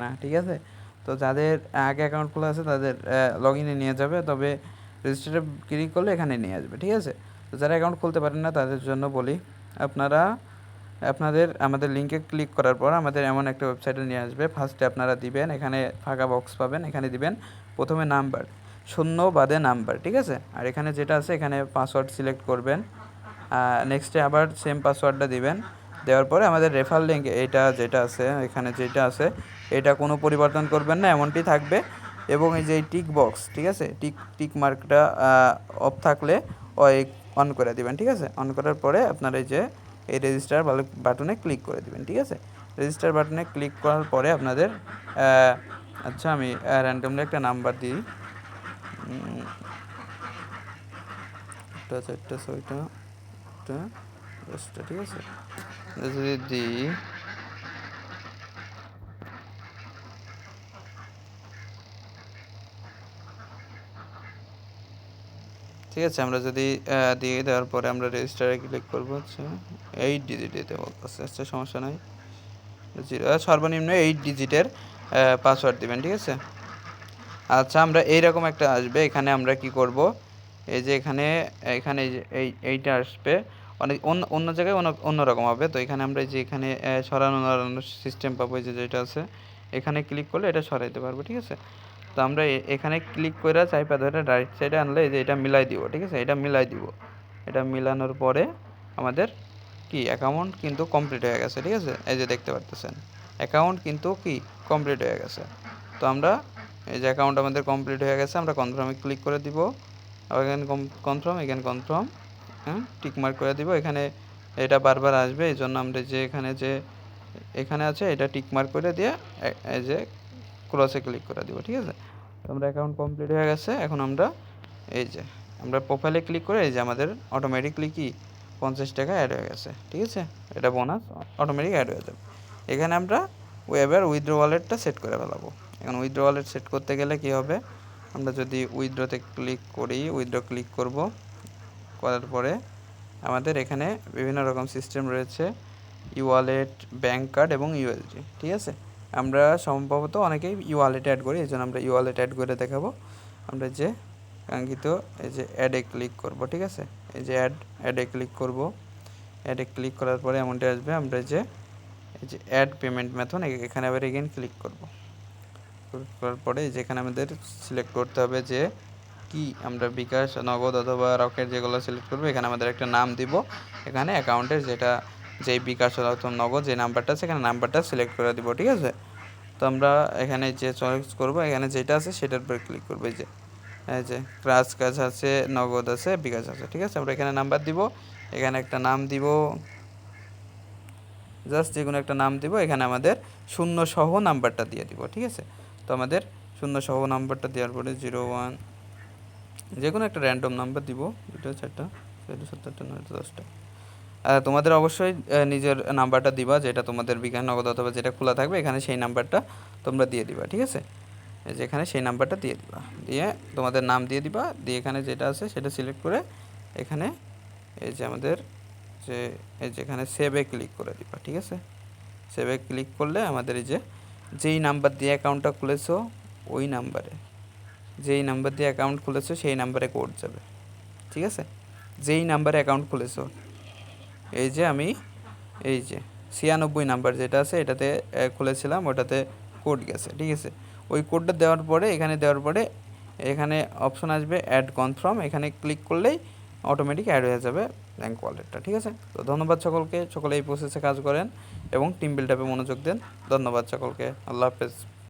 না, ঠিক আছে? তো যাদের আগে অ্যাকাউন্ট খোলা আছে তাদের লগ ইনে নিয়ে যাবে, তবে রেজিস্টারে ক্লিক করলে এখানে নিয়ে আসবে, ঠিক আছে? তো যারা অ্যাকাউন্ট খুলতে পারেন না তাদের জন্য বলি, আপনারা আমাদের লিঙ্কে ক্লিক করার পর আমাদের এমন একটা ওয়েবসাইটে নিয়ে আসবে। ফার্স্টে আপনারা দিবেন, এখানে ফাঁকা বক্স পাবেন, এখানে দিবেন প্রথমে নাম্বার, শূন্য বাদে নাম্বার, ঠিক আছে? আর এখানে যেটা আছে এখানে পাসওয়ার্ড সিলেক্ট করবেন, নেক্সটে আবার সেম পাসওয়ার্ডটা দিবেন। দেওয়ার পরে আমাদের রেফার লিঙ্ক এইটা যেটা আছে এখানে যেটা আছে এটা কোনো পরিবর্তন করবেন না, এমনটি থাকবে। এবং এই যে টিক বক্স, ঠিক আছে, টিক মার্কটা অফ থাকলে অন করে দিবেন, ঠিক আছে? অন করার পরে আপনার এই রেজিস্টার বাটনে ক্লিক করে দিবেন, ঠিক আছে? রেজিস্টার বাটনে ক্লিক করার পরে আপনাদের আচ্ছা আমি র্যান্ডমলি একটা নাম্বার দিই, 4টা 6টা 10টা, ঠিক আছে? যদি দিই, ঠিক আছে, আমরা যদি দিয়ে দেওয়ার পরে আমরা রেজিস্টারে ক্লিক করবো, আচ্ছা 8 ডিজিট দিতে বলতেছে, আচ্ছা সমস্যা নাই, সর্বনিম্ন 8 ডিজিটের পাসওয়ার্ড দিবেন, ঠিক আছে? আচ্ছা আমরা এইরকম একটা আসবে, এখানে আমরা কি করব, এই যে এখানে এখানে এইটা আসবে, অনেক অন্য জায়গায় অন্যরকম হবে। তো এখানে আমরা যে এখানে সরানোর সিস্টেম পাবো, এই যে যেটা আছে এখানে ক্লিক করলে এটা সরাইতে পারবো, ঠিক আছে? তো আমরা এখানে ক্লিক করে চাইপা ধরে রাইট সাইডে আনলে এই যে এটা মিলাই দিব, ঠিক আছে? এটা মিলাই দিব, এটা মিলানোর পরে আমাদের কি অ্যাকাউন্ট কিন্তু কমপ্লিট হয়ে গেছে, ঠিক আছে? এই যে দেখতে পারতেছেন অ্যাকাউন্ট কিন্তু কি কমপ্লিট হয়ে গেছে। তো আমরা এই যে অ্যাকাউন্ট আমাদের কমপ্লিট হয়ে গেছে, আমরা কনফার্মে ক্লিক করে দিব, আবার এখানে কনফার্ম, এখানে কনফার্ম, হ্যাঁ টিক মার্ক করে দিব। এখানে এটা বারবার আসবে, এই জন্য আমরা যে এখানে আছে এটা টিক মার্ক করে দিয়ে এই যে ক্রসে ক্লিক করে দিব, ঠিক আছে? তো আমরা অ্যাকাউন্ট কমপ্লিট হয়ে গেছে। এখন আমরা এই যে আমরা প্রোফাইলে ক্লিক করে এই যে আমাদের অটোমেটিকলি কি 50 টাকা অ্যাড হয়ে গেছে, ঠিক আছে? এটা বোনাস অটোমেটিক অ্যাড হয়ে যাবে। এখানে আমরা এবার উইথড্র ওয়ালেটটা সেট করে ফেলাবো। এখন উইথড্র ওয়ালেট সেট করতে গেলে কি হবে, আমরা যদি উইথড্রতে ক্লিক করি, উইথড্র ক্লিক করব, করার পরে আমাদের এখানে বিভিন্ন রকম সিস্টেম রয়েছে, ই ওয়ালেট, ব্যাঙ্ক কার্ড এবং ইউএসডি, ঠিক আছে? আমরা সম্ভবত অনেকেই ই ওয়ালেট অ্যাড করি, এই জন্য আমরা ই ওয়ালেট অ্যাড করে দেখাবো। আমরা যে কাঙ্ক্ষিত এই যে অ্যাডে ক্লিক করব, ঠিক আছে? এই যে অ্যাডে ক্লিক করব, অ্যাডে ক্লিক করার পরে এমনটা আসবে, আমরা এই যে অ্যাড পেমেন্ট মেথড এখানে আবার এগেন ক্লিক করব। করার পরে যেখানে আমাদের সিলেক্ট করতে হবে যে কি আমরা বিকাশ, নগদ অথবা রকেট যেগুলো সিলেক্ট করবো, এখানে আমাদের একটা নাম দিব, এখানে অ্যাকাউন্টের যেই বিকাশ অথবা নগদ যে নাম্বারটা আছে এখানে নাম্বারটা সিলেক্ট করে দিব, ঠিক আছে? তো আমরা এখানে যে চয়েস করব, এখানে যেটা আছে সেটার উপরে ক্লিক করবো, এই যে কাজ আছে, নগদ আছে, বিকাশ আছে, ঠিক আছে? আমরা এখানে নাম্বার দিব, এখানে একটা নাম দিব, জাস্ট যে কোনো একটা নাম দিব, এখানে আমাদের শূন্য সহ নাম্বারটা দিয়ে দিব, ঠিক আছে? তো আমাদের শূন্য সহ নাম্বারটা দেওয়ার পরে 01 যে কোনো একটা র্যান্ডম নাম্বার দিব, 2টা 4টা 6টা 7টা 9টা 10টা। তোমাদের অবশ্যই নিজের নাম্বারটা দিবা, যেটা তোমাদের বিকাশ, নগদ অথবা যেটা খোলা থাকবে এখানে সেই নাম্বারটা তোমরা দিয়ে দিবা, ঠিক আছে? এই যে এখানে সেই নাম্বারটা দিয়ে দিবা, দিয়ে তোমাদের নাম দিয়ে দিবা, দিয়ে এখানে যেটা আছে সেটা সিলেক্ট করে এখানে এই যে আমাদের যে এই যে এখানে সেভে ক্লিক করে দিবা, ঠিক আছে? সেভে ক্লিক করলে আমাদের এই যে যেই নাম্বার দিয়ে অ্যাকাউন্টটা খুলেছো ওই নাম্বারে, যেই নাম্বার দিয়ে অ্যাকাউন্ট খুলেছো সেই নাম্বারে কোড যাবে, ঠিক আছে? যেই নাম্বারে অ্যাকাউন্ট খুলেছো, এই যে আমি এই যে 96 নাম্বার যেটা আছে এটাতে খুলেছিলাম, ওটাতে কোড গেছে, ঠিক আছে? ওই কোডটা দেওয়ার পরে এখানে অপশন আসবে অ্যাড কনফার্ম, এখানে ক্লিক করলেই অটোমেটিক অ্যাড হয়ে যাবে ব্যাঙ্ক ওয়ালেটটা, ঠিক আছে? তো ধন্যবাদ সকলকে, সকলে এই প্রসেসে কাজ করেন এবং টিম বিল্ড আপে মনোযোগ দেন। ধন্যবাদ সকলকে, আল্লাহ হাফেজ।